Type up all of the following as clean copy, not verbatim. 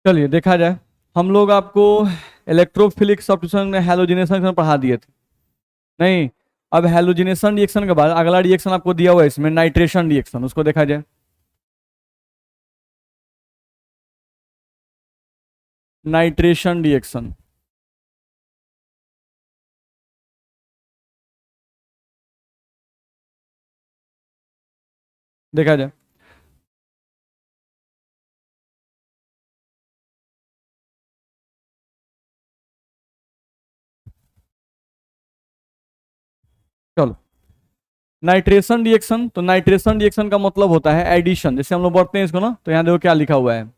चलिए देखा जाए, हम लोग आपको इलेक्ट्रोफिलिक सब्स्टिट्यूशन में हैलोजिनेशन पढ़ा दिए थे। नहीं, अब हैलोजिनेशन रिएक्शन के बाद अगला रिएक्शन आपको दिया हुआ है इसमें नाइट्रेशन रिएक्शन, उसको देखा जाए। नाइट्रेशन रिएक्शन, देखा जाए। चलो, नाइट्रेशन रिएक्शन, तो नाइट्रेशन रिएक्शन का मतलब होता है एडिशन। जैसे हम लोग बढ़ते हैं इसको ना, तो यहाँ देखो क्या लिखा हुआ है,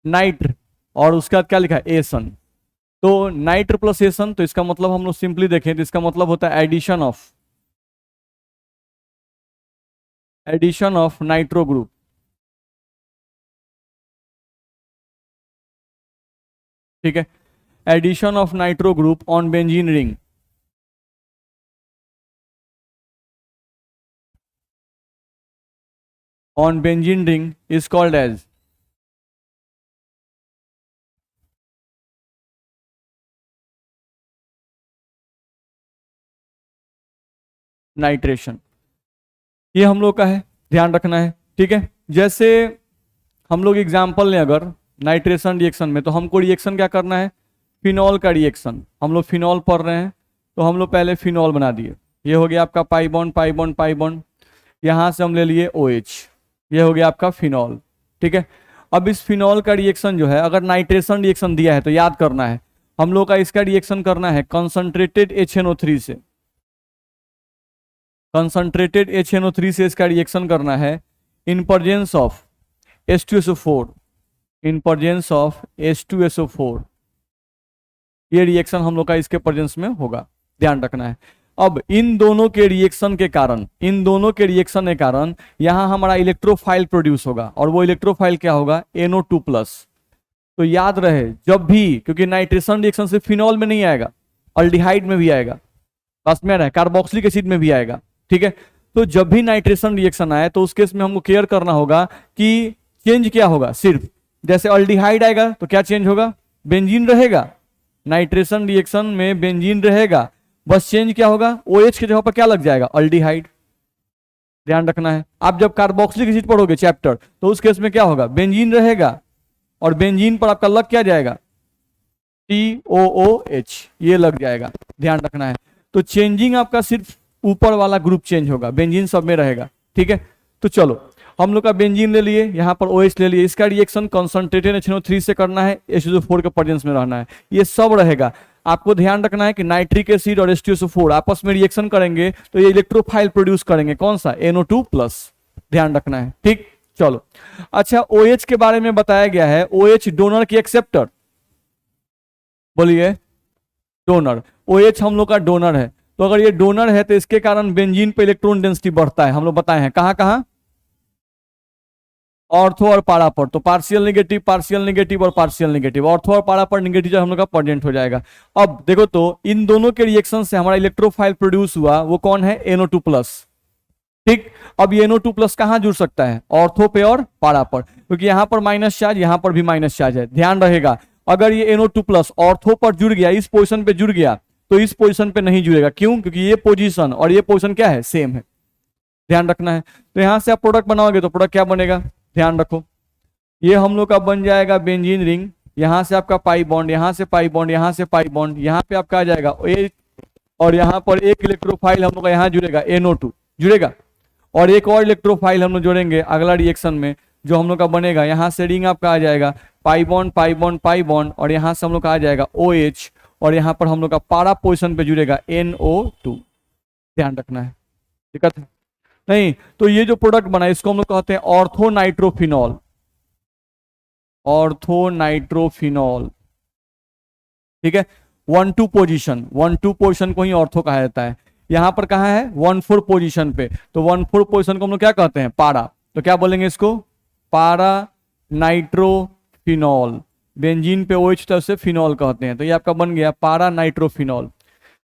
नाइट्र, और उसके बाद क्या लिखा है, एसन। तो नाइट्र प्लस एसन, तो इसका मतलब हम लोग सिंपली देखें तो इसका मतलब होता है एडिशन ऑफ नाइट्रो ग्रुप। ठीक है, addition of nitro group on benzene ring. On benzene ring is called as nitration. ये हम लोग का है, ध्यान रखना है। ठीक है, जैसे हम लोग एग्जाम्पल लें अगर नाइट्रेशन रिएक्शन में, तो हमको रिएक्शन क्या करना है, फिनॉल का रिएक्शन। हम लोग फिनॉल पढ़ रहे हैं, तो हम लोग पहले फिनॉल बना दिए। ये हो गया आपका pi bond pi bond pi bond, यहाँ से हम ले लिए OH, ये हो गया आपका फिनॉल। ठीक है, अब इस फिनॉल का रिएक्शन जो है, अगर नाइट्रेशन रिएक्शन दिया है तो याद करना है हम लोग का इसका रिएक्शन करना है कंसंट्रेटेड HNO3 से। कंसंट्रेटेड HNO3 से इसका रिएक्शन करना है in presence of H2SO4, in presence of H2SO4। ये रिएक्शन हम लोग का इसके प्रेजेंस में होगा, ध्यान रखना है। अब इन दोनों के रिएक्शन के कारण, इन दोनों के रिएक्शन के कारण यहां हमारा इलेक्ट्रोफाइल प्रोड्यूस होगा, और वो इलेक्ट्रोफाइल क्या होगा, NO2+। तो याद रहे जब भी, क्योंकि नाइट्रेशन रिएक्शन से फिनॉल में नहीं आएगा, अल्डिहाइड में भी आएगा, बस में रहे कार्बोक्सिलिक एसिड में भी आएगा। ठीक है, तो जब भी नाइट्रेशन रिएक्शन आए तो उस केस में हमको केयर करना होगा कि चेंज क्या होगा, सिर्फ जैसे अल्डिहाइड आएगा तो क्या चेंज होगा, बेंजीन रहेगा। नाइट्रेशन रिएक्शन में बेंजीन रहेगा, बस चेंज क्या होगा, OH के जगह पर क्या लग जाएगा, अल्डिहाइड। ध्यान रखना है, आप जब कार्बोक्सिलिक एसिड पढ़ोगे चैप्टर, तो उस केस में क्या होगा, बेंजीन रहेगा, और बेंजीन पर आपका लग क्या जाएगा, TOOH, ये लग जाएगा। ध्यान रखना है, तो चेंजिंग आपका सिर्फ ऊपर वाला ग्रुप चेंज होगा, बेंजीन सब में रहेगा। ठीक है, तो चलो हम लोग का बेंजीन ले लिए, यहाँ पर OH ले लिए, इसका रिएक्शन कंसंट्रेटेड HNO3 से करना है, H2SO4 के प्रेजेंस में रहना है, ये सब रहेगा। आपको ध्यान रखना है कि नाइट्रिक एसिड और H2SO4 आपस में रिएक्शन करेंगे तो ये इलेक्ट्रोफाइल प्रोड्यूस करेंगे, कौन सा, NO2+। ध्यान रखना है, ठीक। चलो, अच्छा OH के बारे में बताया गया है, OH डोनर की एक्सेप्टर, बोलिए डोनर। OH हम लोग का डोनर है, तो अगर ये डोनर है तो इसके कारण बेंजीन पे इलेक्ट्रॉन डेंसिटी बढ़ता है, हम लोग बताए हैं कहां कहां, ऑर्थो और पारा पर। तो पार्शियल नेगेटिव और पार्शियल नेगेटिव, ऑर्थो और पारा पर नेगेटिव जो हम लोग का प्रेजेंट हो जाएगा। अब देखो तो इन दोनों के रिएक्शन से हमारा इलेक्ट्रोफाइल प्रोड्यूस हुआ, वो कौन है, NO2+। ठीक, अब ये NO2+ कहां जुड़ सकता है, ऑर्थो पे और पारा पर, क्योंकि यहां पर माइनस चार्ज, यहां पर भी माइनस चार्ज है। ध्यान रहेगा, अगर ये NO2+ ऑर्थो पर जुड़ गया, इस पोजिशन पे जुड़ गया, तो इस पोजीशन पे नहीं जुड़ेगा, क्यों, क्योंकि ये पोजीशन और ये पोजीशन क्या है, सेम है। ध्यान रखना है, तो यहां से आप प्रोडक्ट बनाओगे तो प्रोडक्ट क्या बनेगा, ध्यान रखो, ये हम लोग का बन जाएगा बेंजीन रिंग, यहां से आपका पाई बॉन्ड, यहां से पाई बॉन्ड, यहां से पाई बॉन्ड, यहां पे आपका आ जाएगा और यहां पर एक इलेक्ट्रोफाइल हम लोग का यहां जुड़ेगा, NO2 जुड़ेगा, और एक और इलेक्ट्रोफाइल हम लोग जोड़ेंगे अगला रिएक्शन में, जो हम लोग का बनेगा, यहां से रिंग आपका आ जाएगा pi bond pi bond pi bond, और यहां से हम लोग का आ जाएगा OH, और यहां पर हम लोग का पारा पोजीशन पे जुड़ेगा NO2। ध्यान रखना है, दिक्कत है नहीं। तो ये जो प्रोडक्ट बना है इसको हम लोग कहते हैं ऑर्थोनाइट्रोफिनॉल, ऑर्थोनाइट्रोफिनॉल। ठीक है, 1-2 पोजीशन को ही ऑर्थो कहा जाता है। यहां पर कहा है 1-4 पोजीशन पे, तो 1-4 पोजीशन को हम लोग क्या कहते हैं, पारा। तो क्या बोलेंगे इसको, पारा नाइट्रोफिनॉल। बेंजीन पे OH तरफ से फिनॉल कहते हैं, तो ये आपका बन गया पारा नाइट्रोफिनॉल।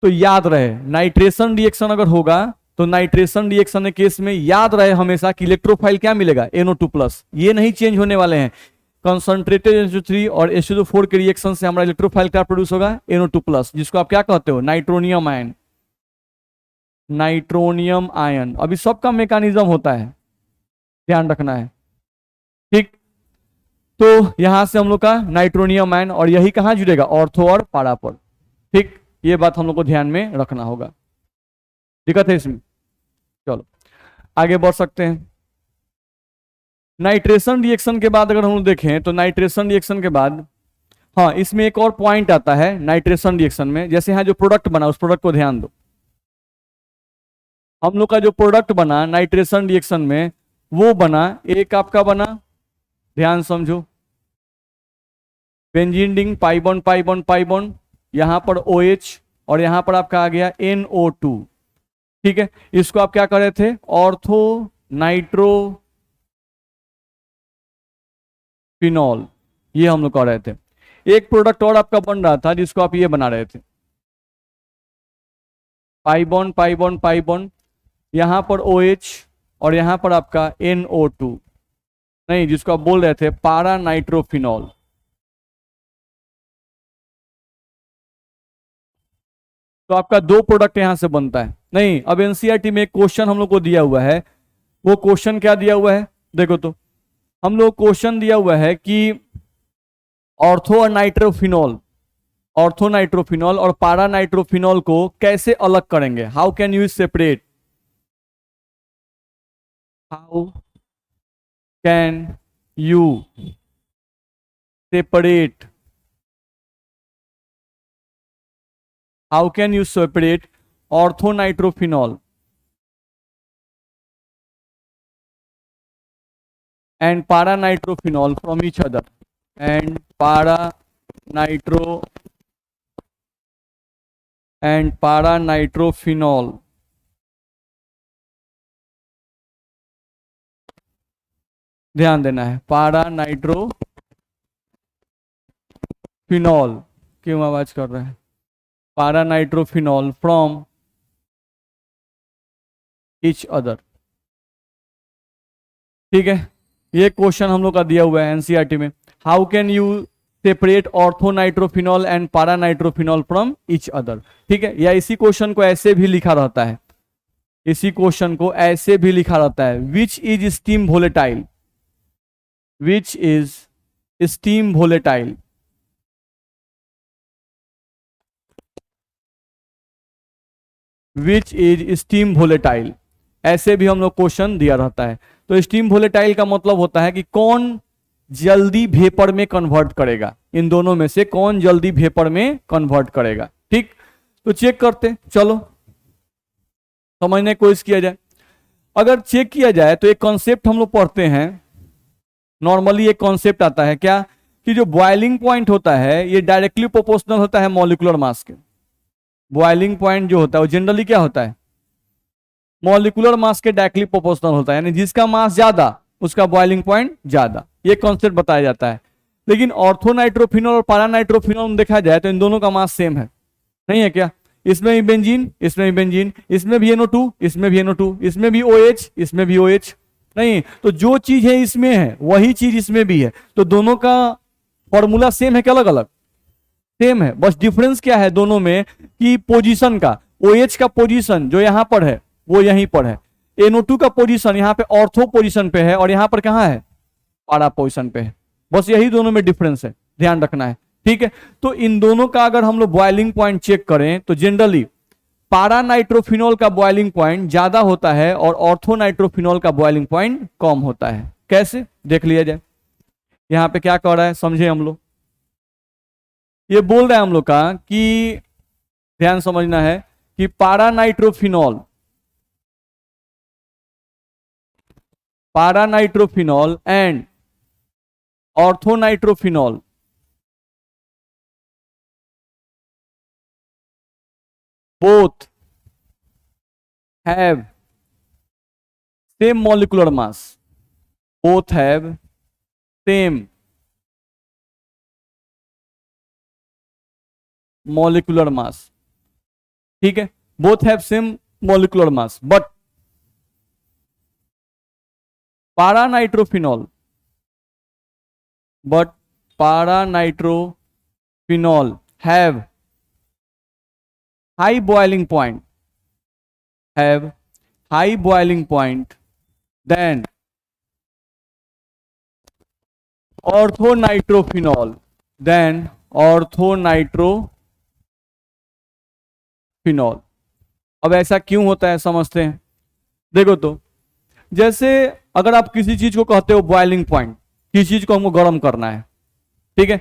तो याद रहे नाइट्रेशन रिएक्शन अगर होगा, तो नाइट्रेशन रिएक्शन के केस में याद रहे हमेशा कि इलेक्ट्रोफाइल क्या मिलेगा, NO2+। ये नहीं चेंज होने वाले हैं, कंसंट्रेटेड NH3 और H2O4 के रिएक्शन से हमारा इलेक्ट्रोफाइल क्या प्रोड्यूस होगा, NO2+, जिसको आप क्या कहते हो, नाइट्रोनियम आयन। नाइट्रोनियम आयन, अभी सबका मैकेनिज्म होता है, ध्यान रखना है, ठीक। तो यहां से हम लोग का नाइट्रोनियम आयन, और यही कहां जुड़ेगा, ऑर्थो और पारा पर, ठीक। ये बात हम लोग को ध्यान में रखना होगा, दिक्कत है इसमें। चलो आगे बढ़ सकते हैं। नाइट्रेशन रिएक्शन के बाद अगर हम लोग देखें तो नाइट्रेशन रिएक्शन के बाद, हाँ, इसमें एक और पॉइंट आता है नाइट्रेशन रिएक्शन में। जैसे यहाँ जो प्रोडक्ट बना, उस प्रोडक्ट को ध्यान दो। हम लोग का जो प्रोडक्ट बना नाइट्रेशन रिएक्शन में, वो बना, एक आपका बना, ध्यान समझो, benzene ring, pi bond pi bond pi bond, यहां पर OH, और यहां पर आपका आ गया NO2, ठीक है। इसको आप क्या कर रहे थे, ऑर्थो नाइट्रो फिनॉल, ये हम लोग कर रहे थे। एक प्रोडक्ट और आपका बन रहा था जिसको आप ये बना रहे थे, pi bond pi bond pi bond, यहां पर OH और यहां पर आपका NO2, नहीं, जिसको आप बोल रहे थे पारा नाइट्रोफिनॉल। तो आपका दो प्रोडक्ट यहां से बनता है। नहीं, अब एनसीईआरटी में एक क्वेश्चन हम लोग को दिया हुआ है, वो क्वेश्चन क्या दिया हुआ है, देखो तो, हम लोग क्वेश्चन दिया हुआ है कि ऑर्थो और नाइट्रोफिनॉल, ऑर्थो नाइट्रोफिनॉल और पारा नाइट्रोफिनॉल को कैसे अलग करेंगे, how can you separate, how can you separate, how can you separate ortho nitrophenol and para nitrophenol from each other, and para nitrophenol, ध्यान देना है, पारा नाइट्रोफिनॉल, क्यों आवाज कर रहे हैं, पारा नाइट्रोफिनॉल फ्रॉम ईच अदर, ठीक है। ये क्वेश्चन हम लोग का दिया हुआ है एनसीईआरटी में, how can you separate ortho nitrophenol and पारा नाइट्रोफिनॉल फ्रॉम ईच अदर, ठीक है। या इसी क्वेश्चन को ऐसे भी लिखा रहता है, इसी क्वेश्चन को ऐसे भी लिखा रहता है, which is steam volatile, which is steam volatile, which is steam volatile, ऐसे भी हम लोग क्वेश्चन दिया रहता है। तो स्टीम वोलेटाइल का मतलब होता है कि कौन जल्दी वेपर में कन्वर्ट करेगा, इन दोनों में से कौन जल्दी वेपर में कन्वर्ट करेगा, ठीक। तो चेक करते, चलो समझने की कोशिश किया जाए। अगर चेक किया जाए तो एक कॉन्सेप्ट हम लोग पढ़ते हैं, नॉर्मली एक कॉन्सेप्ट आता है क्या, कि जो बॉइलिंग पॉइंट होता है ये डायरेक्टली प्रोपोर्शनल होता है मॉलिक्यूलर मास के। बॉइलिंग पॉइंट जो होता है वो जनरली क्या होता है, मॉलिक्यूलर मास के डायरेक्टली प्रोपोर्शनल होता है, यानी जिसका मास ज्यादा उसका बॉइलिंग पॉइंट ज्यादा, ये कॉन्सेप्ट बताया जाता है। लेकिन ऑर्थो नाइट्रोफिनॉल और पारा नाइट्रोफिनॉल में देखा जाए तो इन दोनों का मास सेम है, नहीं है क्या, इसमें भी बेंजीन, इसमें भी बेंजीन, इसमें भी NO2, इसमें भी NO2, इसमें भी OH, इसमें भी OH, नहीं, तो जो चीज है इसमें है वही चीज इसमें भी है, तो दोनों का फॉर्मूला सेम है क्या अलग अलग, सेम है, बस डिफरेंस क्या है दोनों में कि पोजीशन का, OH का पोजीशन जो यहां पर है वो यहीं पर है, NO2 का पोजीशन यहाँ पे ऑर्थो पोजीशन पे है और यहाँ पर कहाँ है, पारा पोजीशन पे है, बस यही दोनों में डिफरेंस है, ध्यान रखना है, ठीक है। तो इन दोनों का अगर हम लोग बॉइलिंग पॉइंट चेक करें तो जनरली पारा नाइट्रोफिनॉल का बॉइलिंग पॉइंट ज्यादा होता है और ऑर्थो नाइट्रोफिनॉल का बॉइलिंग पॉइंट कम होता है। कैसे, देख लिया जाए। यहां पे क्या कह रहा है समझे हम लोग, ये बोल रहा है हम लोग का कि ध्यान समझना है कि पारा nitrophenol and ortho nitrophenol both have same molecular mass, both have same molecular mass, ठीक है, both have same molecular mass, but para nitrophenol but para-nitrophenol have high boiling point, then orthonitrophenol, अब ऐसा क्यों होता है समझते हैं। देखो तो जैसे अगर आप किसी चीज को कहते हो बॉइलिंग पॉइंट, किसी चीज को हमको गर्म करना है, ठीक है,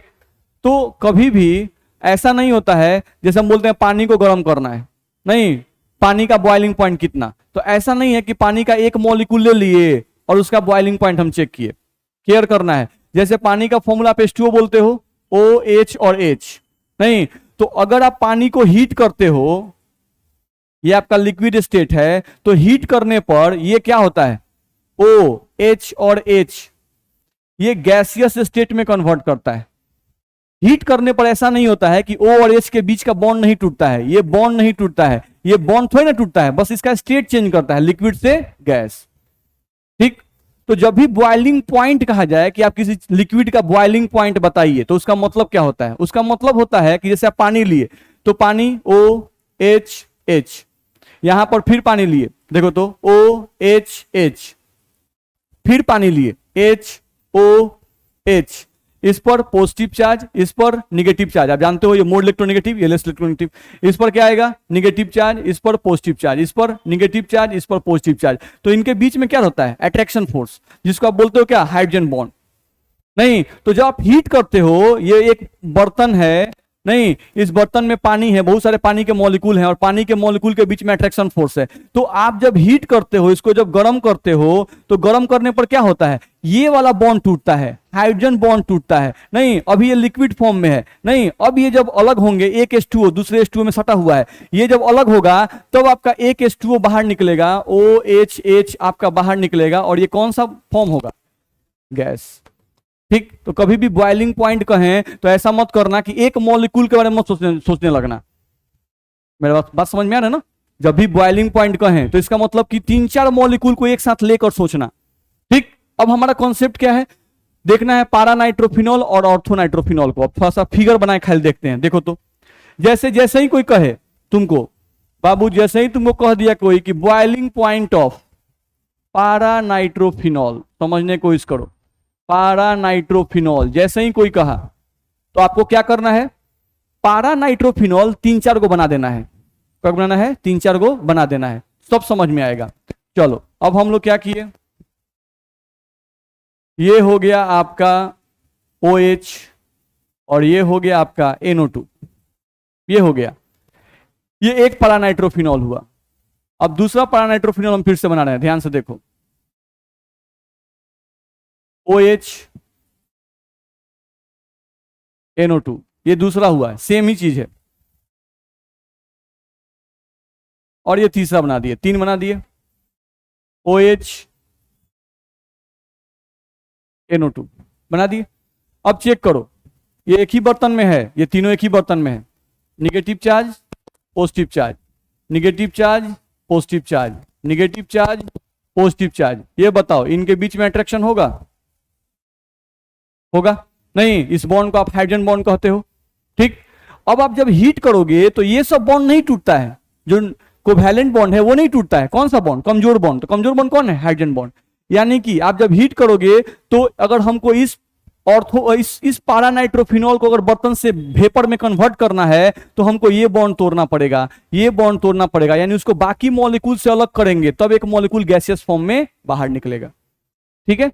तो कभी भी ऐसा नहीं होता है जैसे हम बोलते हैं पानी को गर्म करना है, नहीं, पानी का बॉइलिंग पॉइंट कितना, तो ऐसा नहीं है कि पानी का एक मॉलिक्यूल ले लिए और उसका बॉइलिंग पॉइंट हम चेक किए। केयर करना है, जैसे पानी का फॉर्मूला आप H2O बोलते हो, OH और H, नहीं, तो अगर आप पानी को हीट करते हो, ये आपका लिक्विड स्टेट है, तो हीट करने पर ये क्या होता है, OH और H, ये गैसियस स्टेट में कन्वर्ट करता है। हीट करने पर ऐसा नहीं होता है कि O और H के बीच का बॉन्ड नहीं टूटता है, ये बॉन्ड नहीं टूटता है, ये बॉन्ड थोड़ी ना टूटता है, बस इसका स्टेट चेंज करता है लिक्विड से गैस, ठीक। तो जब भी बॉइलिंग पॉइंट कहा जाए कि आप किसी लिक्विड का बॉइलिंग पॉइंट बताइए, तो उसका मतलब क्या होता है, उसका मतलब होता है कि जैसे आप पानी लिए तो पानी OH, यहां पर फिर पानी लिए, देखो तो OH, फिर पानी लिए HOH, इस पर पॉजिटिव चार्ज, इस पर निगेटिव चार्ज, आप जानते हो ये मोर इलेक्ट्रोनेगेटिव, ये लेस इलेक्ट्रोनेगेटिव, इस पर क्या आएगा निगेटिव चार्ज, इस पर पॉजिटिव चार्ज, इस पर निगेटिव चार्ज, इस पर पॉजिटिव चार्ज, तो इनके बीच में क्या होता है अट्रैक्शन फोर्स, जिसको आप बोलते हो क्या हाइड्रोजन बॉन्ड, नहीं, तो जब आप हीट करते हो, ये एक बर्तन है, नहीं, इस बर्तन में पानी है, बहुत सारे पानी के मॉलिक्यूल हैं और पानी के मॉलिक्यूल के बीच में अट्रैक्शन फोर्स है, तो आप जब हीट करते हो, इसको जब गर्म करते हो, तो गर्म करने पर क्या होता है, ये वाला बॉन्ड टूटता है, हाइड्रोजन बॉन्ड टूटता है, नहीं, अभी ये लिक्विड फॉर्म में है, नहीं, अब ये जब अलग होंगे, एक H2O दूसरे H2O में सटा हुआ है, ये जब अलग होगा तब आपका एक H2O बाहर निकलेगा, OH आपका बाहर निकलेगा, और ये कौन सा फॉर्म होगा, गैस, ठीक। तो कभी भी बॉइलिंग पॉइंट कहें तो ऐसा मत करना कि एक मॉलिक्यूल के बारे में मत सोचने लगना, मेरा बात समझ में आ रहा है ना। जब भी बॉइलिंग पॉइंट कहें तो इसका मतलब कि 3-4 मॉलिक्यूल को एक साथ लेकर सोचना, ठीक। अब हमारा कॉन्सेप्ट क्या है, देखना है पारानाइट्रोफिनॉल और ऑर्थोनाइट्रोफिनॉल को। अब थोड़ा सा फिगर बनाए खाली देखते हैं। देखो तो जैसे ही कोई कहे तुमको, बाबू जैसे ही तुमको कह दिया कोई कि बॉइलिंग पॉइंट ऑफ पारानाइट्रोफिनॉल, समझने की कोशिश करो, पारानाइट्रोफिनॉल जैसे ही कोई कहा तो आपको क्या करना है, पारानाइट्रोफिनॉल 3-4 को बना देना है। कब बनाना है, 3-4 को बना देना है, सब समझ में आएगा। चलो अब हम लोग क्या किए, ये हो गया आपका OH और ये हो गया आपका NO2, ये हो गया, ये एक पारानाइट्रोफिनॉल हुआ। अब दूसरा पारानाइट्रोफिनॉल हम फिर से बना रहे हैं, ध्यान से देखो, OH NO2, ये दूसरा हुआ है, सेम ही चीज है, और ये तीसरा बना दिए, 3 बना दिए, OH NO2 बना दिए। अब चेक करो, ये एक ही बर्तन में है, ये तीनों एक ही बर्तन में है, negative charge positive charge, negative charge positive charge, negative charge positive charge, ये बताओ इनके बीच में अट्रैक्शन होगा, होगा नहीं, इस बॉन्ड को आप हाइड्रोजन बॉन्ड कहते हो, ठीक। अब आप जब हीट करोगे तो ये सब बॉन्ड नहीं टूटता है, जो कोवैलेंट बॉन्ड है वो नहीं टूटता है, कौन सा बॉन्ड, कमजोर बॉन्ड, तो कमजोर बॉन्ड कौन है, हाइड्रोजन बॉन्ड। यानी कि आप जब हीट करोगे तो अगर हमको इस पारानाइट्रोफिनॉल को अगर बर्तन से वेपर में कन्वर्ट करना है तो हमको ये बॉन्ड तोड़ना पड़ेगा, ये बॉन्ड तोड़ना पड़ेगा, यानी उसको बाकी मॉलिक्यूल से अलग करेंगे तब एक मॉलिक्यूल गैसियस फॉर्म में बाहर निकलेगा, ठीक है।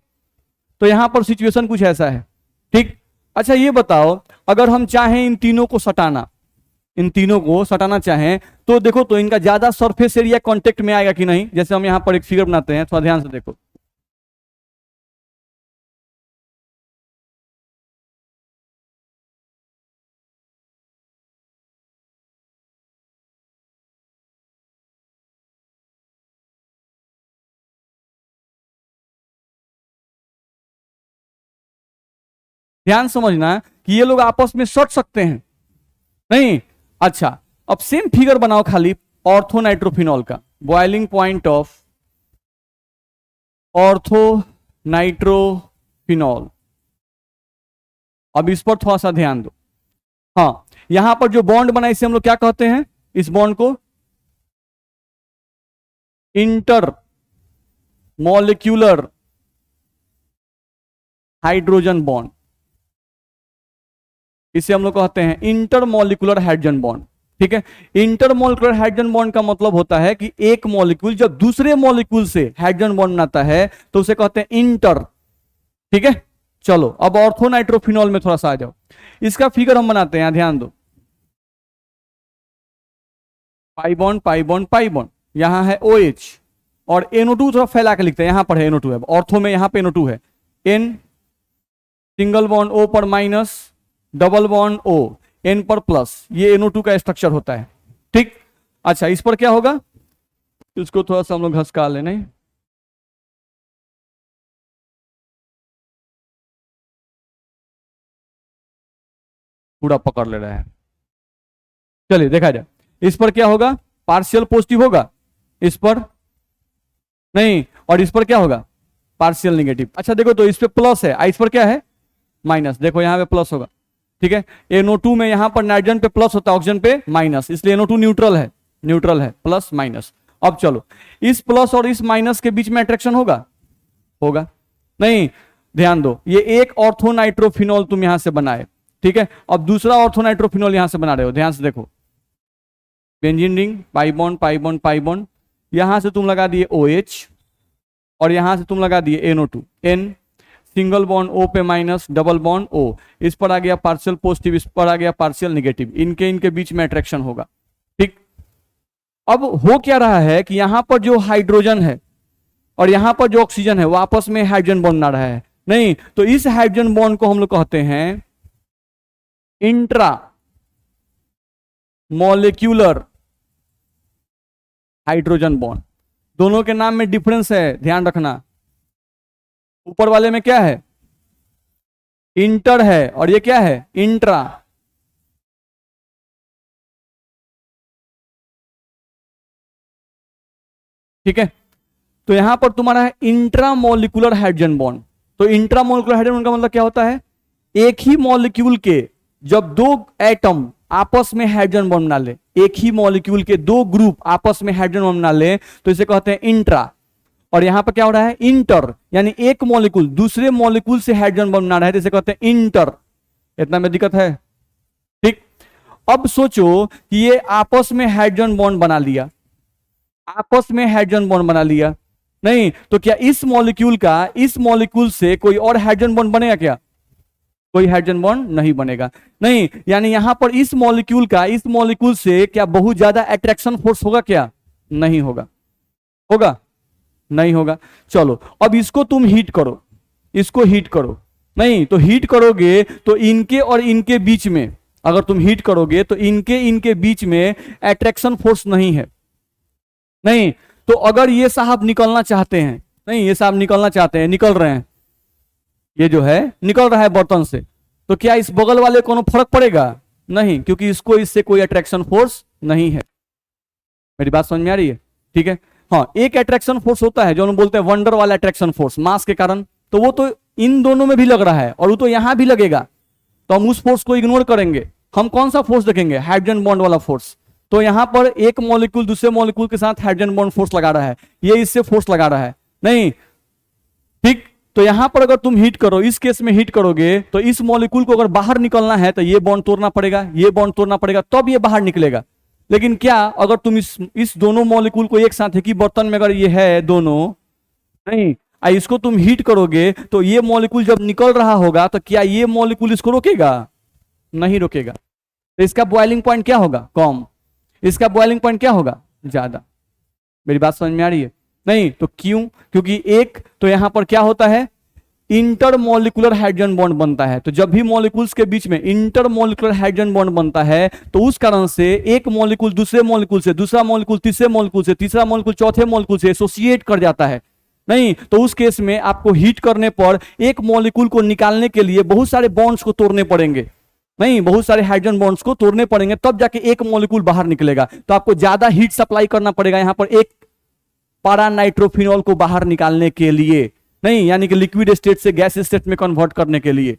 तो यहां पर सिचुएशन कुछ ऐसा है, ठीक। अच्छा ये बताओ, अगर हम चाहें इन तीनों को सटाना, इन तीनों को सटाना चाहें तो देखो तो इनका ज्यादा सरफेस एरिया कांटेक्ट में आएगा कि नहीं। जैसे हम यहां पर एक फिगर बनाते हैं, थोड़ा ध्यान से देखो, ध्यान समझना कि ये लोग आपस में सट सकते हैं, नहीं। अच्छा अब सेम फिगर बनाओ खाली ऑर्थोनाइट्रोफिनॉल का, बॉइलिंग पॉइंट ऑफ ऑर्थोनाइट्रोफिनॉल, अब इस पर थोड़ा सा ध्यान दो। हाँ, यहां पर जो बॉन्ड बना इसे हम लोग क्या कहते हैं, इस बॉन्ड को इंटर मॉलिक्यूलर हाइड्रोजन बॉन्ड, इसे हम लोग कहते हैं इंटर मॉलिक्यूलर हाइड्रोजन बॉन्ड। ठीक है, इंटर मॉलिक्यूलर हाइड्रोजन बॉन्ड का मतलब होता है कि एक मॉलिक्यूल जब दूसरे मॉलिक्यूल से हाइड्रोजन बॉन्ड बनाता है तो उसे कहते हैं इंटर। ठीक है, चलो अब ऑर्थो नाइट्रोफिनॉल में थोड़ा सा आ जाओ। इसका फिगर हम बनाते हैं, ध्यान दो। Pi bond pi bond pi bond, यहां है OH और NO2 थोड़ा फैला के लिखते हैं, यहां पर है NO2 है, ऑर्थो में यहां पे NO2 है। N सिंगल बॉन्ड O पर minus, double bond O, N पर प्लस, ये NO2 का स्ट्रक्चर होता है। ठीक, अच्छा इस पर क्या होगा, इसको थोड़ा सा हम लोग घसका लेने, पूरा पकड़ ले रहा है। चलिए देखा जाए, इस पर क्या होगा, पार्शियल पॉजिटिव होगा, इस पर नहीं, और इस पर क्या होगा, पार्शियल नेगेटिव। अच्छा देखो तो इस पे प्लस है, इस पर क्या है, माइनस। देखो यहां पे प्लस होगा। ठीक है, NO2 में यहां पर नाइट्रोजन पे प्लस होता है, ऑक्सीजन पे माइनस, इसलिए NO2 न्यूट्रल है, न्यूट्रल है, प्लस माइनस। अब चलो, इस प्लस और इस माइनस के बीच में अट्रैक्शन होगा, होगा नहीं, ध्यान दो, ये एक ऑर्थोनाइट्रोफिनॉल तुम यहां से बनाए। ठीक है, अब दूसरा ऑर्थोनाइट्रोफिनॉल यहां से बना रहे हो, ध्यान से देखो, benzene ring, pi bond pi bond pi bond, यहां से तुम लगा दिए OH और यहां से तुम लगा दिए NO2, N single bond O पे माइनस, डबल बॉन्ड O, इस पर आ गया पार्शियल पॉजिटिव, इस पर आ गया पार्शियल नेगेटिव, इनके इनके बीच में अट्रैक्शन होगा। ठीक, अब हो क्या रहा है कि यहां पर जो हाइड्रोजन है और यहां पर जो ऑक्सीजन है वो आपस में हाइड्रोजन बॉन्ड बना रहा है, नहीं तो इस हाइड्रोजन बॉन्ड को हम लोग कहते हैं इंट्रा मॉलिक्यूलर हाइड्रोजन बॉन्ड। दोनों के नाम में डिफरेंस है, ध्यान रखना। ऊपर वाले में क्या है, इंटर है, और ये क्या है, इंट्रा। ठीक है, तो यहां पर तुम्हारा है इंट्रा मॉलिक्यूलर हाइड्रोजन बॉन्ड। तो इंट्रा मॉलिक्यूलर हाइड्रोजन बॉन्ड का मतलब क्या होता है, एक ही मॉलिक्यूल के जब दो एटम आपस में हाइड्रोजन बॉन्ड बना ले, एक ही मॉलिक्यूल के दो ग्रुप आपस में हाइड्रोजन बॉन्ड बना ले तो इसे कहते हैं इंट्रा। और यहां पर क्या हो रहा है, इंटर, यानी एक मॉलिक्यूल दूसरे मॉलिक्यूल से हाइड्रोजन बॉन्ड बना रहा है तो इसे कहते हैं इंटर। इतना में दिक्कत है। ठीक, अब सोचो कि ये आपस में हाइड्रोजन बॉन्ड बना लिया, आपस में हाइड्रोजन बॉन्ड बना लिया, नहीं तो क्या इस मॉलिक्यूल का इस मॉलिक्यूल से कोई और हाइड्रोजन बॉन्ड बनेगा क्या, कोई हाइड्रोजन बॉन्ड नहीं बनेगा। नहीं, यानी यहां पर इस मॉलिक्यूल का इस मॉलिक्यूल से क्या बहुत ज्यादा अट्रैक्शन फोर्स होगा क्या, नहीं होगा, होगा नहीं होगा। चलो अब इसको तुम हीट करो, इसको हीट करो, नहीं तो हीट करोगे तो इनके और इनके बीच में, अगर तुम हीट करोगे तो इनके इनके बीच में अट्रैक्शन फोर्स नहीं है, नहीं तो अगर ये साहब निकलना चाहते हैं, नहीं ये साहब निकलना चाहते हैं, निकल रहे हैं, ये जो है निकल रहा है बर्तन से, तो क्या इस बगल वाले को फर्क पड़ेगा, नहीं, क्योंकि इसको इससे कोई अट्रैक्शन फोर्स नहीं है। मेरी बात समझ में आ रही है। ठीक है, हाँ एक अट्रैक्शन फोर्स होता है जो हम बोलते हैं वंडर वाला अट्रैक्शन फोर्स, मास के कारण, तो वो तो इन दोनों में भी लग रहा है और वो तो यहां भी लगेगा, तो हम उस फोर्स को इग्नोर करेंगे। हम कौन सा फोर्स देखेंगे, हाइड्रोजन बॉन्ड वाला फोर्स। तो यहां पर एक मॉलिक्यूल दूसरे मॉलिक्यूल के साथ हाइड्रोजन बॉन्ड फोर्स लगा रहा है, ये इससे फोर्स लगा रहा है, नहीं। ठीक, तो यहां पर अगर तुम हीट करो, इस केस में हीट करोगे तो इस मॉलिक्यूल को अगर बाहर निकलना है तो ये बॉन्ड तोड़ना पड़ेगा, ये बॉन्ड तोड़ना पड़ेगा, तब ये बाहर निकलेगा। लेकिन क्या अगर तुम इस दोनों मॉलिक्यूल को एक साथ एक ही बर्तन में अगर ये है दोनों, नहीं, इसको तुम हीट करोगे तो ये मॉलिक्यूल जब निकल रहा होगा तो क्या ये मॉलिक्यूल इसको रोकेगा, नहीं रोकेगा। तो इसका बॉइलिंग पॉइंट क्या होगा, कम, इसका बॉइलिंग पॉइंट क्या होगा, ज्यादा। मेरी बात समझ में आ रही है, नहीं तो क्यों, क्योंकि एक तो यहां पर क्या होता है, इंटरमॉलिक्यूलर हाइड्रोजन बॉन्ड बनता है। तो जब भी मॉलिक्यूल्स के बीच में इंटरमॉलिक्यूलर हाइड्रोजन बॉन्ड बनता है तो उस कारण से एक मॉलिक्यूल दूसरे मॉलिक्यूल से, दूसरा मॉलिक्यूल तीसरे मॉलिक्यूल से, तीसरा मॉलिक्यूल चौथे मॉलिक्यूल से एसोसिएट कर जाता है, नहीं तो उस केस में आपको हीट करने पर एक मॉलिक्यूल को निकालने के लिए बहुत सारे बॉन्ड्स को तोड़ने पड़ेंगे, नहीं बहुत सारे हाइड्रोजन बॉन्ड्स को तोड़ने पड़ेंगे, तब जाके एक मॉलिक्यूल बाहर निकलेगा। तो आपको ज्यादा हीट सप्लाई करना पड़ेगा यहां पर एक पारा नाइट्रोफिनॉल को बाहर निकालने के लिए, नहीं यानी कि लिक्विड स्टेट से गैस स्टेट में कन्वर्ट करने के लिए।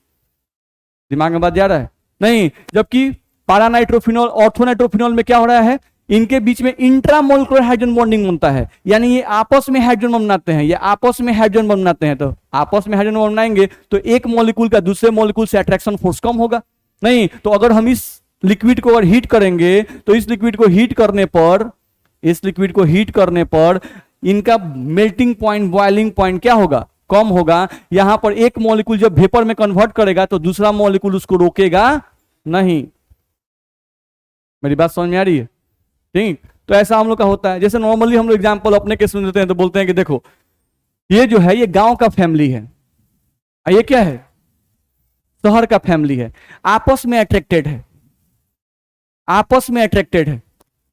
दिमाग में बात जा रहा है? नहीं, जबकि पारानाइट्रोफिनॉल ऑर्थोनाइट्रोफिनॉल में क्या हो रहा है, इनके बीच में इंट्रामोलिकुलर हाइड्रोजन बॉन्डिंग बनता है, यानी ये आपस में हाइड्रोजन बॉन्ड बनाते हैं, ये आपस में हाइड्रोजन बॉन्ड बनाते हैं। तो आपस में हाइड्रोजन बॉन्ड बनाएंगे तो एक मॉलिक्यूल का दूसरे मॉलिक्यूल से अट्रैक्शन फोर्स कम होगा। नहीं तो अगर हम इस लिक्विड को अगर हीट करेंगे तो इस लिक्विड को हीट करने पर इनका मेल्टिंग पॉइंट, बॉइलिंग पॉइंट क्या होगा, कम होगा। यहां पर एक मॉलिक्यूल जब वेपर में कन्वर्ट करेगा तो दूसरा मॉलिक्यूल उसको रोकेगा नहीं। मेरी बात समझ में आ रही है? ठीक, तो ऐसा हम लोग का होता है। जैसे नॉर्मली हम लोग एग्जांपल अपने केस में देते हैं तो बोलते हैं कि देखो ये जो है ये गांव का फैमिली है, ये क्या है, शहर का फैमिली है, आपस में अट्रैक्टेड है,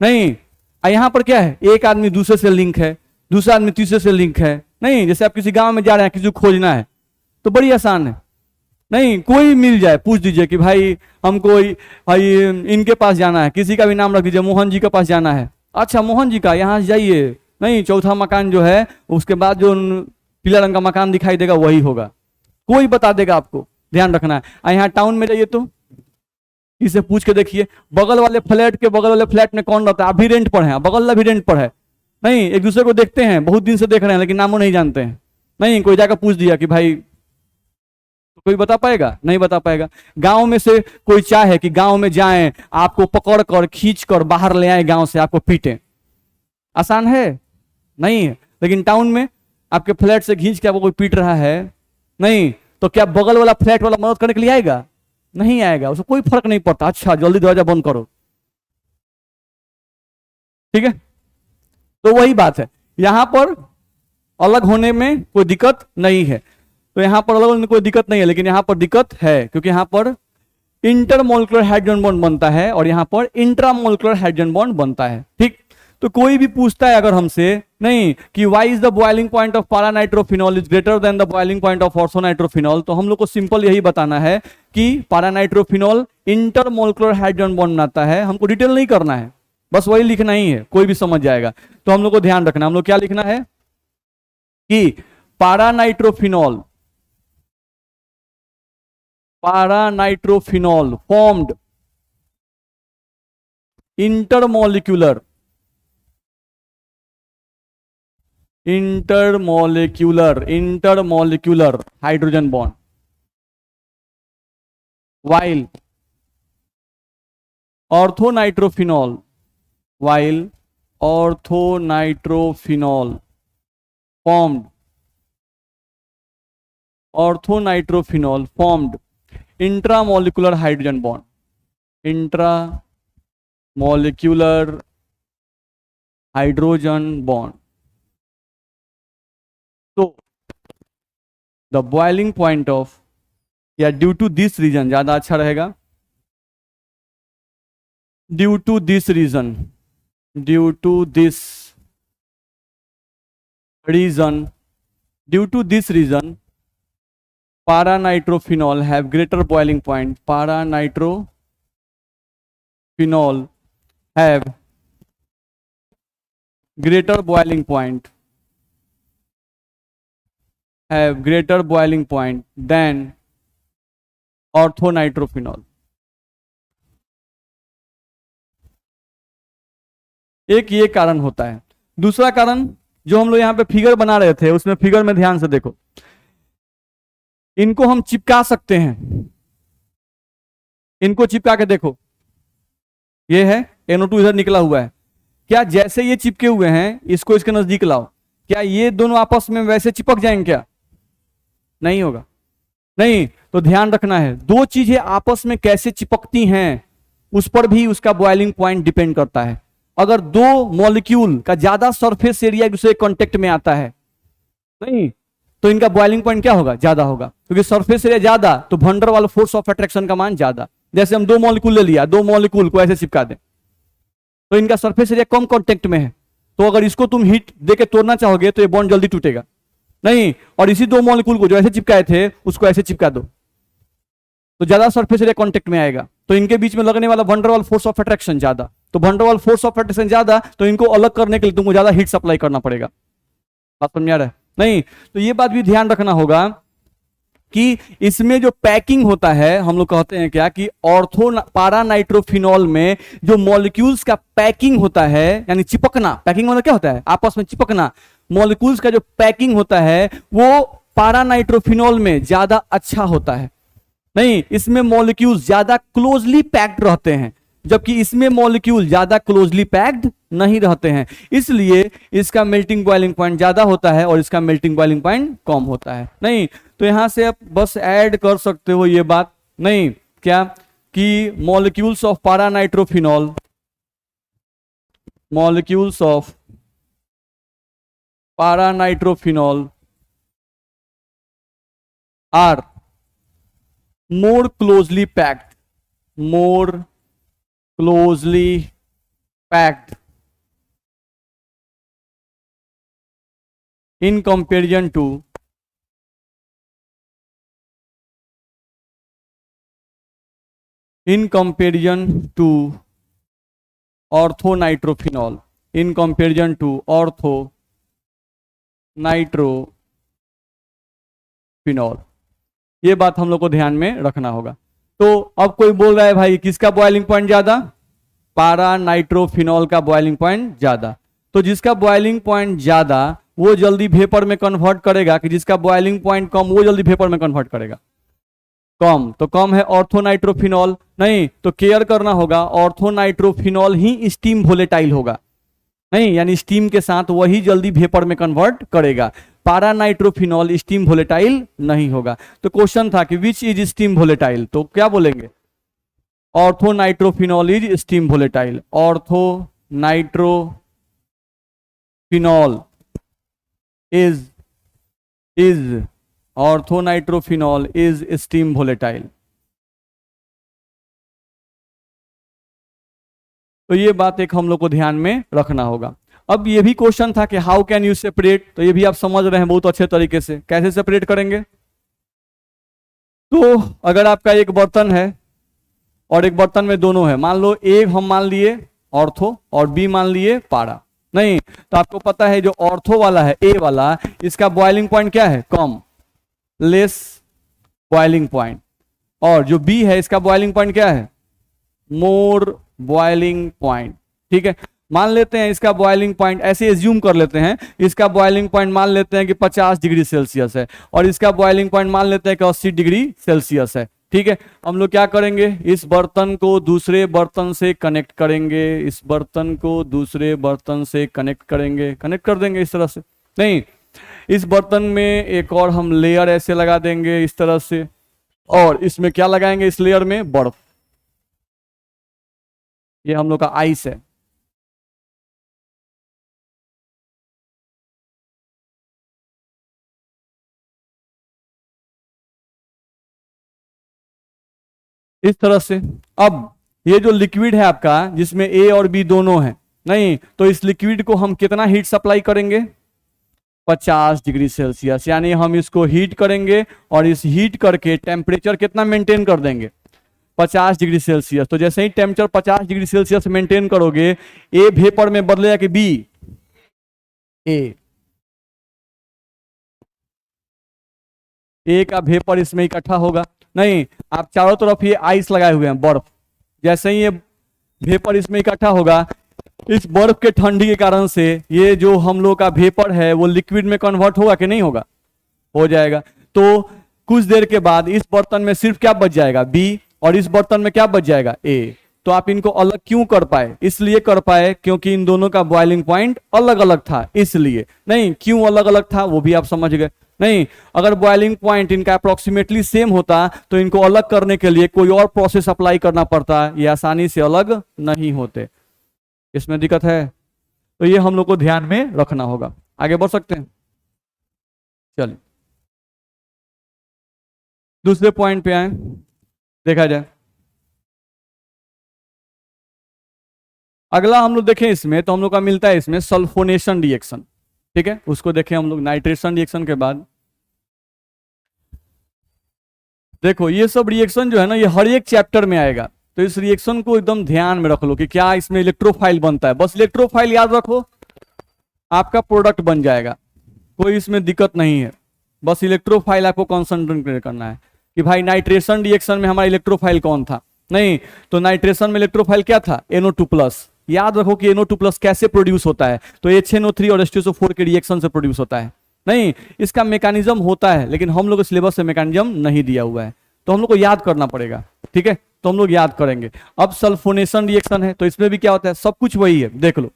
नहीं। यहां पर क्या है, एक आदमी दूसरे से लिंक है, दूसरा आदमी तीसरे से लिंक है। नहीं, जैसे आप किसी गांव में जा रहे हैं, किसी को खोजना है तो बड़ी आसान है। नहीं, कोई मिल जाए, पूछ दीजिए कि भाई हमको भाई इनके पास जाना है, किसी का भी नाम रख दीजिए, मोहन जी के पास जाना है। अच्छा मोहन जी का, यहाँ से जाइए, नहीं चौथा मकान जो है उसके बाद जो पीला रंग का मकान दिखाई देगा वही होगा, कोई बता देगा आपको, ध्यान रखना है। यहाँ टाउन में जाइए तो इसे पूछ के देखिए बगल वाले फ्लैट में कौन रहता है, आप भी रेंट पर हैं, बगल वाला भी रेंट पर है। नहीं, एक दूसरे को देखते हैं, बहुत दिन से देख रहे हैं लेकिन नामों नहीं जानते हैं। नहीं, कोई जाकर पूछ दिया कि भाई, तो कोई बता पाएगा? नहीं बता पाएगा। गांव में से कोई चाहे कि गांव में जाएं, आपको पकड़ कर खींच कर बाहर ले आए गांव से, आपको पीटे, आसान है? नहीं है। लेकिन टाउन में आपके फ्लैट से खींच के आपको कोई पीट रहा है, नहीं तो क्या बगल वाला फ्लैट वाला मदद करने के लिए आएगा? नहीं आएगा, उसको कोई फर्क नहीं पड़ता। अच्छा जल्दी दरवाजा बंद करो, ठीक है। तो वही बात है, यहां पर अलग होने में कोई दिक्कत नहीं है। तो यहां पर अलग होने में कोई दिक्कत नहीं है, लेकिन यहां पर दिक्कत है क्योंकि यहां पर इंटरमोलिकुलर हाइड्रोजन बॉन्ड बनता है और यहां पर इंट्रामोलिकुलर हाइड्रोजन बॉन्ड बनता है, ठीक। तो कोई भी पूछता है अगर हमसे, नहीं कि why is the boiling point of पारानाइट्रोफिनॉल is greater than the boiling point of orthonitrophenol, तो हम लोग को सिंपल यही बताना है कि पारानाइट्रोफिनॉल इंटरमोलिकुलर हाइड्रोजन बॉन्ड बनाता है। हमको डिटेल नहीं करना है, बस वही लिखना ही है, कोई भी समझ जाएगा। तो हम लोग को ध्यान रखना, हम लोग क्या लिखना है कि पारानाइट्रोफिनॉल formed intermolecular hydrogen bond, while orthonitrophenol formed intramolecular hydrogen bond, so the boiling point of, या ड्यू टू दिस रीजन ज्यादा अच्छा रहेगा, due to this reason paranitrophenol have greater boiling point, have greater boiling point than orthonitrophenol. एक ये कारण होता है। दूसरा कारण जो हम लोग यहां पे फिगर बना रहे थे, उसमें फिगर में ध्यान से देखो, इनको हम चिपका सकते हैं, इनको चिपका के देखो, ये है NO2 इधर निकला हुआ है, क्या जैसे ये चिपके हुए हैं इसको इसके नजदीक लाओ, क्या ये दोनों आपस में वैसे चिपक जाएंगे? क्या नहीं होगा, नहीं। तो ध्यान रखना है, दो चीजें आपस में कैसे चिपकती हैं उस पर भी उसका बॉइलिंग पॉइंट डिपेंड करता है। अगर दो मॉलिक्यूल का ज्यादा सरफेस एरिया एक दूसरे कांटेक्ट में आता है, नहीं तो इनका बॉइलिंग पॉइंट क्या होगा? ज्यादा होगा, क्योंकि सरफेस एरिया ज्यादा तो वंडर वाल फोर्स ऑफ अट्रैक्शन का मान ज्यादा। जैसे हम दो मॉलिक्यूल ले लिया, दो मॉलिक्यूल को ऐसे चिपका दें तो इनका सरफेस एरिया कम कांटेक्ट में है, तो अगर इसको तुम हीट देके तोड़ना चाहोगे तो ये बॉन्ड जल्दी टूटेगा, नहीं। और इसी दो मॉलिक्यूल को जो ऐसे चिपकाए थे उसको ऐसे चिपका दो तो ज्यादा सरफेस एरिया कांटेक्ट में आएगा, तो इनके बीच में लगने वाला वंडर वाल फोर्स ऑफ अट्रैक्शन ज्यादा, तो वंडर वाल फोर्स ऑफ अट्रैक्शन ज्यादा, तो इनको अलग करने के लिए तुमको ज्यादा हीट सप्लाई करना पड़ेगा। बात समझ आ रहा है? नहीं, तो ये बात भी ध्यान रखना होगा कि इसमें जो पैकिंग होता है, हम लोग कहते हैं क्या कि ऑर्थो पारा नाइट्रोफिनॉल में जो मॉलिक्यूल्स का पैकिंग होता है, यानी चिपकना, पैकिंग मतलब क्या होता है, आपस में चिपकना, मॉलिक्यूल्स का जो पैकिंग होता है वो पारा नाइट्रोफिनॉल में ज्यादा अच्छा होता है। नहीं, इसमें मॉलिक्यूल्स ज्यादा क्लोजली पैक्ड रहते हैं, जबकि इसमें मॉलिक्यूल ज्यादा क्लोजली पैक्ड नहीं रहते हैं, इसलिए इसका मेल्टिंग बॉइलिंग पॉइंट ज्यादा होता है और इसका मेल्टिंग बॉइलिंग पॉइंट कम होता है। नहीं, तो यहां से आप बस ऐड कर सकते हो ये बात, नहीं क्या कि molecules of para nitrophenol, molecules of para nitrophenol are more closely packed, more closely packed in comparison to orthonitrophenol, in comparison to orthonitrophenol। ये बात हम लोग को ध्यान में रखना होगा। तो अब कोई बोल रहा है भाई किसका बॉइलिंग पॉइंट ज्यादा, पारा नाइट्रोफिनॉल का बॉइलिंग पॉइंट ज्यादा। तो जिसका बॉइलिंग पॉइंट ज्यादा वो जल्दी वेपर में कन्वर्ट करेगा, कि जिसका बॉइलिंग पॉइंट कम वो जल्दी वेपर में कन्वर्ट करेगा, कम। तो कम है ऑर्थोनाइट्रोफिनॉल, नहीं तो केयर करना होगा, ऑर्थोनाइट्रोफिनॉल ही स्टीम वोलेटाइल होगा, नहीं यानी स्टीम के साथ वही जल्दी वेपर में कन्वर्ट करेगा, पारा नाइट्रोफिनॉल स्टीम वोलेटाइल नहीं होगा। तो क्वेश्चन था कि विच इज स्टीम वोलेटाइल, तो क्या बोलेंगे, orthonitrophenol is steam volatile, orthonitrophenol orthonitrophenol is steam volatile. तो ये बात एक हम लोग को ध्यान में रखना होगा। अब ये भी क्वेश्चन था कि हाउ कैन यू सेपरेट, तो ये भी आप समझ रहे हैं बहुत अच्छे तरीके से, कैसे सेपरेट करेंगे। तो अगर आपका एक बर्तन है और एक बर्तन में दोनों है, मान लो ए हम मान लिए ऑर्थो और बी मान लिए पारा, नहीं तो आपको पता है जो ऑर्थो वाला है ए वाला, इसका बॉइलिंग पॉइंट क्या है, कम, लेस बॉइलिंग पॉइंट, और जो बी है इसका बॉइलिंग पॉइंट क्या है, मोर बॉइलिंग पॉइंट। ठीक है, मान लेते हैं इसका बॉइलिंग पॉइंट, ऐसे एज्यूम कर लेते हैं, इसका बॉइलिंग पॉइंट मान लेते हैं कि 50 डिग्री सेल्सियस है और इसका बॉइलिंग पॉइंट मान लेते हैं कि 80 डिग्री सेल्सियस है। ठीक है, हम लोग क्या करेंगे, इस बर्तन को दूसरे बर्तन से कनेक्ट करेंगे, इस बर्तन को दूसरे बर्तन से कनेक्ट करेंगे, कनेक्ट कर देंगे इस तरह से, नहीं इस बर्तन में एक और हम लेयर ऐसे लगा देंगे इस तरह से, और इसमें क्या लगाएंगे, इस लेयर में बर्फ, ये हम लोग का आइस है। इस तरह से अब ये जो लिक्विड है आपका जिसमें ए और बी दोनों है, नहीं तो इस लिक्विड को हम कितना हीट सप्लाई करेंगे, 50 डिग्री सेल्सियस, यानी हम इसको हीट करेंगे और इस हीट करके टेम्परेचर कितना मेंटेन कर देंगे, 50 डिग्री सेल्सियस। तो जैसे ही टेम्परेचर 50 डिग्री सेल्सियस मेंटेन करोगे, ए वेपर में बदलेगा कि बी, ए का वेपर इसमें इकट्ठा होगा, नहीं आप चारों तरफ ये आइस लगाए हुए हैं, बर्फ, जैसे ही ये वेपर इसमें इकट्ठा होगा, इस बर्फ के ठंडी के कारण से ये जो हम लोग का वेपर है वो लिक्विड में कन्वर्ट होगा कि नहीं होगा, हो जाएगा। तो कुछ देर के बाद इस बर्तन में सिर्फ क्या बच जाएगा, बी, और इस बर्तन में क्या बच जाएगा, ए। तो आप इनको अलग क्यों कर पाए, इसलिए कर पाए क्योंकि इन दोनों का बॉइलिंग पॉइंट अलग अलग था, इसलिए। नहीं क्यों अलग अलग था वो भी आप समझ गए, नहीं अगर बॉइलिंग पॉइंट इनका अप्रोक्सीमेटली सेम होता तो इनको अलग करने के लिए कोई और प्रोसेस अप्लाई करना पड़ता, ये आसानी से अलग नहीं होते, इसमें दिक्कत है। तो ये हम लोग को ध्यान में रखना होगा। आगे बढ़ सकते हैं, चलिए दूसरे पॉइंट पे आए, देखा जाए। अगला हम लोग देखें इसमें, तो हम लोग का मिलता है इसमें सल्फोनेशन रिएक्शन। ठीक है, उसको देखें हम लोग नाइट्रेशन रिएक्शन के बाद। देखो ये सब रिएक्शन जो है ना, ये हर एक चैप्टर में आएगा, तो इस रिएक्शन को एकदम ध्यान में रख लो कि क्या इसमें इलेक्ट्रोफाइल बनता है, बस इलेक्ट्रोफाइल याद रखो, आपका प्रोडक्ट बन जाएगा, कोई इसमें दिक्कत नहीं है। बस इलेक्ट्रोफाइल आपको कॉन्सेंट्रेट करना है कि भाई नाइट्रेशन रिएक्शन में हमारा इलेक्ट्रोफाइल कौन था, नहीं तो नाइट्रेशन में इलेक्ट्रोफाइल क्या था, NO2+। याद रखो कि NO2+ कैसे प्रोड्यूस होता है, तो HNO3 और H2SO4 के रिएक्शन से प्रोड्यूस होता है। नहीं, इसका मैकेनिज्म होता है लेकिन हम लोग सिलेबस से मैकेनिज्म नहीं दिया हुआ है, तो हम लोग को याद करना पड़ेगा। ठीक है, तो हम लोग याद करेंगे। अब सल्फोनेशन रिएक्शन है, तो इसमें भी क्या होता है, सब कुछ वही है, देख लो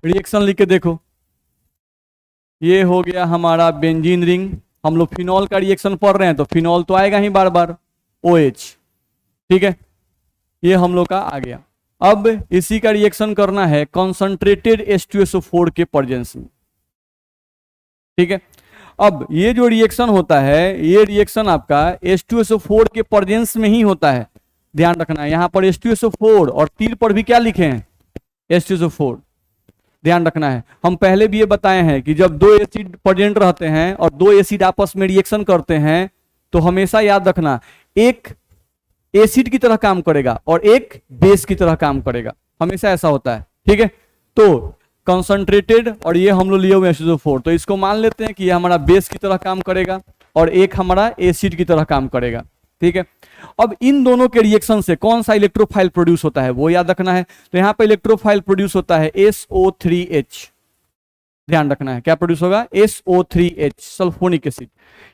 रिएक्शन लिख के देखो। ये हो गया हमारा बेंजीन रिंग। हम लोग फिनॉल का रिएक्शन पढ़ रहे हैं तो फिनॉल तो आएगा ही बार बार, OH। ठीक है, ये हम लोग का आ गया। अब इसी का रिएक्शन करना है कॉन्सेंट्रेटेड H2SO4 के प्रेजेंस में। ठीक है, अब ये जो रिएक्शन होता है, ये रिएक्शन आपका H2SO4 के प्रेजेंस में ही होता है। ध्यान रखना है, यहां पर H2SO4 और तीर पर भी क्या लिखे हैं, H2SO4। ध्यान रखना है, हम पहले भी ये बताए हैं कि जब दो एसिड प्रेजेंट रहते हैं और दो एसिड आपस में रिएक्शन करते हैं तो हमेशा याद रखना एक एसिड की तरह काम करेगा और एक बेस की तरह काम करेगा, हमेशा ऐसा होता है। ठीक है, तो कंसंट्रेटेड और ये हम लोग लिए हुए H2SO4, तो इसको मान लेते हैं कि ये हमारा बेस की तरह काम करेगा और एक हमारा एसिड की तरह काम करेगा। ठीक है, अब इन दोनों के रिएक्शन से कौन सा इलेक्ट्रोफाइल प्रोड्यूस होता है वो याद रखना है। तो यहां पे इलेक्ट्रोफाइल प्रोड्यूस होता है SO3H। ध्यान रखना है, क्या प्रोड्यूस होगा, SO3H, सल्फोनिक एसिड,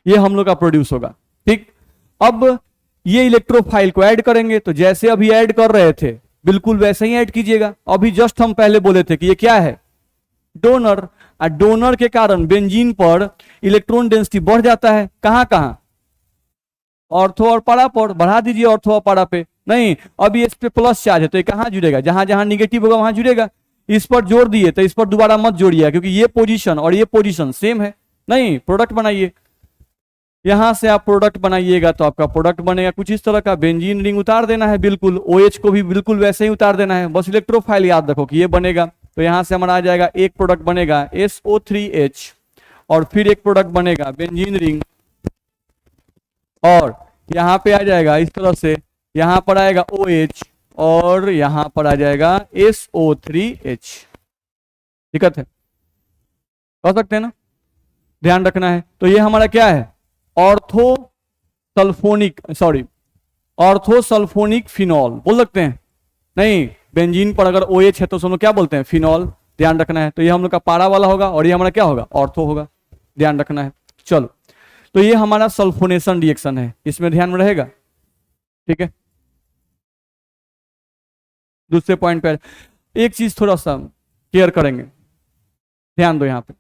ये हम लोग का प्रोड्यूस होगा। ठीक, अब ये इलेक्ट्रोफाइल को ऐड करेंगे, तो जैसे अभी ऐड कर रहे थे बिल्कुल वैसे ही ऐड कीजिएगा। अभी जस्ट हम पहले बोले थे कि ये क्या है, डोनर। डोनर के कारण बेंजीन पर इलेक्ट्रॉन डेंसिटी बढ़ जाता है, कहां कहां, ऑर्थो और पारा पर। बढ़ा दीजिए ऑर्थो और पारा पे, नहीं अभी इस पे प्लस चार्ज है तो ये कहां जुड़ेगा, जहां जहां निगेटिव होगा वहां जुड़ेगा। इस पर जोड़ दिए तो इस पर दोबारा मत जोड़िए क्योंकि ये पोजीशन और ये पोजीशन सेम है। नहीं, प्रोडक्ट बनाइए, यहां से आप प्रोडक्ट बनाइएगा तो आपका प्रोडक्ट बनेगा कुछ इस तरह का। बेंजीन रिंग उतार देना है बिल्कुल, OH को भी बिल्कुल वैसे ही उतार देना है, बस इलेक्ट्रोफाइल याद रखो कि ये बनेगा। तो यहां से हमारा आ जाएगा एक प्रोडक्ट बनेगा SO3H और फिर एक प्रोडक्ट बनेगा बेंजीन रिंग, और यहां पे आ जाएगा इस तरह से, यहां पर आएगा OH और यहां पर आ जाएगा SO3H। दिक्कत है, कह सकते हैं ना, ध्यान रखना है। तो ये हमारा क्या है, ऑर्थो सल्फोनिक फिनॉल बोल सकते हैं। नहीं, बेंजीन पर अगर OH है तो हम लोग क्या बोलते हैं, फिनॉल। ध्यान रखना है, तो ये हम लोग का पारा वाला होगा और ये हमारा क्या होगा, ऑर्थो होगा। ध्यान रखना है। चलो, तो ये हमारा सल्फोनेशन रिएक्शन है, इसमें ध्यान में रहेगा। ठीक है, दूसरे पॉइंट पर एक चीज थोड़ा सा क्लियर करेंगे, ध्यान दो यहां पे।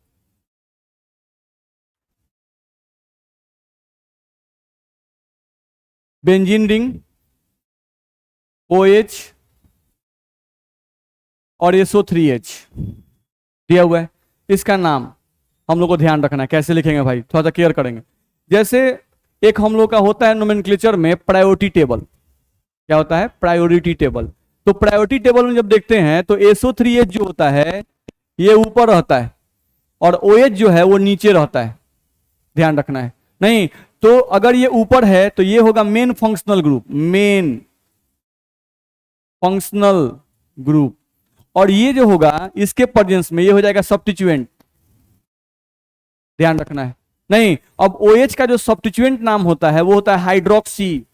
बेंजीन रिंग, OH और SO3H दिया हुआ है, इसका नाम हम लोग को ध्यान रखना है, कैसे लिखेंगे भाई थोड़ा सा क्लियर करेंगे। जैसे एक हम लोग का होता है नोमेनक्लेचर में प्रायोरिटी टेबल, क्या होता है, प्रायोरिटी टेबल। तो प्रायोरिटी टेबल में जब देखते हैं तो SO3H जो होता है ये ऊपर रहता है और OH जो है वो नीचे रहता है, ध्यान रखना है। नहीं तो अगर ये ऊपर है तो ये होगा मेन फंक्शनल ग्रुप, और ये जो होगा इसके प्रेजेंस में ये हो जाएगा सब्स्टिट्यूएंट। ध्यान रखना है। नहीं, अब OH का जो सब्स्टिट्यूएंट नाम होता है वो होता है हाइड्रोक्सी।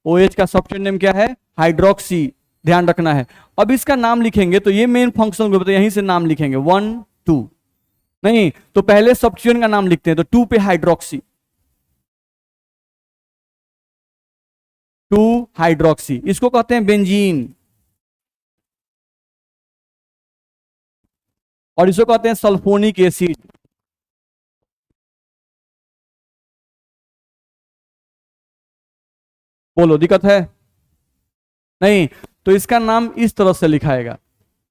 OH का सब्स्टिट्यूएंट नेम क्या है, हाइड्रोक्सी। ध्यान रखना है। अब इसका नाम लिखेंगे तो ये मेन फंक्शनल ग्रुप, तो यहीं से नाम लिखेंगे 1 2। नहीं तो पहले सब्स्टिट्यूएंट का नाम लिखते हैं, तो 2 पे हाइड्रोक्सी, 2 हाइड्रोक्सी, इसको कहते हैं बेंजीन और इसको कहते हैं सल्फोनिक एसिड। बोलो दिक्कत है, नहीं तो इसका नाम इस तरह से लिखाएगा।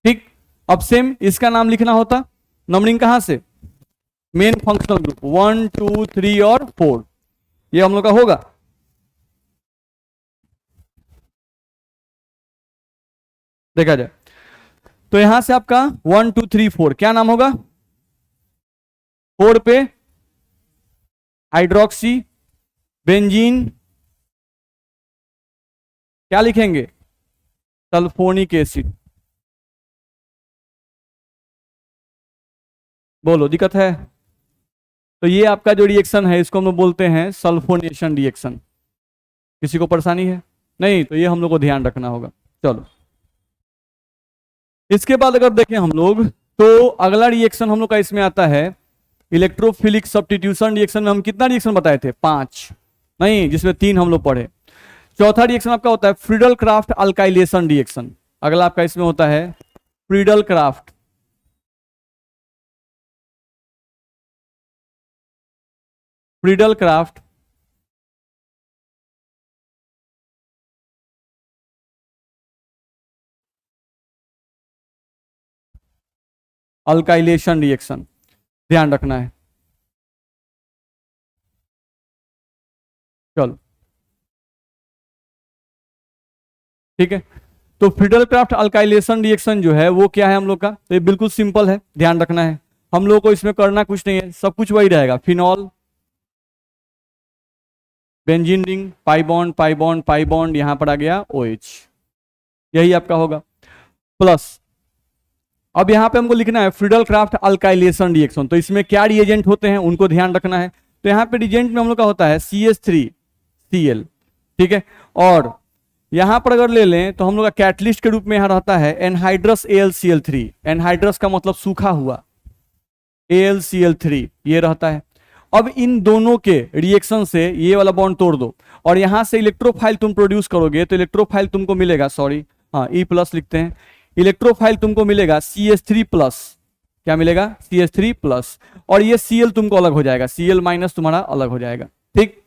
ठीक, अब सेम इसका नाम लिखना होता, नंबरिंग कहां से, मेन फंक्शनल ग्रुप 1 2 3 और 4, ये हम लोग का होगा। देखा जाए तो यहां से आपका 1 2 3 4 क्या नाम होगा, 4 पे हाइड्रोक्सी बेंजीन, क्या लिखेंगे, सल्फोनिक एसिड। बोलो दिक्कत है? तो ये आपका जो रिएक्शन है इसको हम लोग बोलते हैं सल्फोनेशन रिएक्शन। किसी को परेशानी है? नहीं, तो ये हम लोग को ध्यान रखना होगा। चलो, इसके बाद अगर देखें हम लोग तो अगला रिएक्शन हम लोग का इसमें आता है इलेक्ट्रोफिलिक सब्स्टिट्यूशन रिएक्शन में हम कितना रिएक्शन बताए थे? 5, नहीं, जिसमें 3 हम लोग पढ़े। चौथा रिएक्शन आपका होता है फ्रीडल क्राफ्ट अल्काइलेशन रिएक्शन। अगला आपका इसमें होता है फ्रीडल क्राफ्ट अल्काइलेशन रिएक्शन, ध्यान रखना है। चलो ठीक है, तो फ्रीडल क्राफ्ट अल्काइलेशन रिएक्शन जो है वो क्या है हम लोग का? तो ये बिल्कुल सिंपल है, ध्यान रखना है। हम लोग को इसमें करना कुछ नहीं है, सब कुछ वही रहेगा। Phenol, benzene ring, pi bond pi bond pi bond, यहां पर आ गया OH, यही आपका होगा। प्लस अब यहां पे हमको लिखना है फ्रीडल क्राफ्ट अल्काइलेशन रिएक्शन। तो इसमें क्या रिएजेंट होते हैं उनको ध्यान रखना है। तो यहाँ पे रिएजेंट में हम लोग का होता है CH3Cl, ठीक है। और यहां पर अगर ले लें तो हम लोग का कैटलिस्ट के रूप में यहां रहता है एनहाइड्रस AlCl3। एनहाइड्रस का मतलब सूखा हुआ, AlCl3 ये रहता है। अब इन दोनों के रिएक्शन से ये वाला बॉन्ड तोड़ दो और यहां से इलेक्ट्रोफाइल तुम प्रोड्यूस करोगे तो इलेक्ट्रोफाइल तुमको मिलेगा, सॉरी हाँ E+ लिखते हैं, इलेक्ट्रोफाइल तुमको मिलेगा CH3+। क्या मिलेगा? CH3+। और ये Cl तुमको अलग हो जाएगा, Cl- तुम्हारा अलग हो जाएगा, ठीक।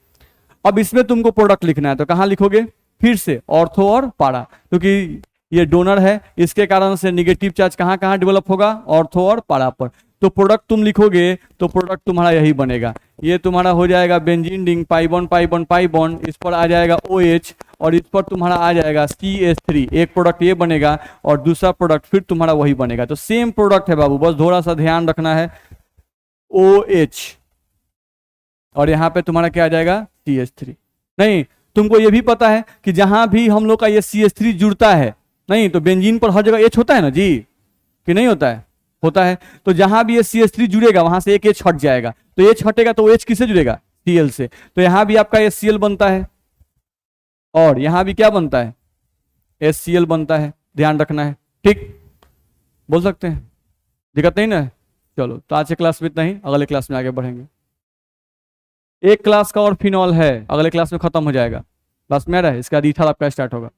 अब इसमें तुमको प्रोडक्ट लिखना है, तो कहां लिखोगे? फिर से ऑर्थो और पारा, क्योंकि ये डोनर है, इसके कारण से निगेटिव चार्ज कहां कहां डेवलप होगा? ऑर्थो और पारा पर। तो प्रोडक्ट तुम लिखोगे तो प्रोडक्ट तुम्हारा यही बनेगा, ये तुम्हारा हो जाएगा benzene ring, pi bond pi bond pi bond, इस पर आ जाएगा OH और इस पर तुम्हारा आ जाएगा CH3। एक प्रोडक्ट ये बनेगा और दूसरा प्रोडक्ट फिर तुम्हारा वही बनेगा। तो सेम प्रोडक्ट है बाबू, बस थोड़ा सा ध्यान रखना है, OH और यहाँ पे तुम्हारा क्या आ जाएगा? CH3। नहीं, तुमको ये भी पता है कि जहां भी हम लोग का ये CH3 जुड़ता है, नहीं तो बेंजीन पर हर जगह H होता है ना जी, कि नहीं होता है? होता है। तो जहां भी ये CH3 जुड़ेगा वहां से एक H हट जाएगा, तो H हटेगा तो H किससे जुड़ेगा? Cl से। तो यहां भी आपका HCl बनता है और यहां भी क्या बनता है? HCl बनता है, ध्यान रखना है, ठीक। बोल सकते हैं, दिक्कत नहीं ना? चलो, तो आज के क्लास में इतना ही, अगले क्लास में आगे बढ़ेंगे। एक क्लास का और फिनॉल है, अगले क्लास में खत्म हो जाएगा, बस मेरा है, इसका बाद ईथर आपका स्टार्ट होगा।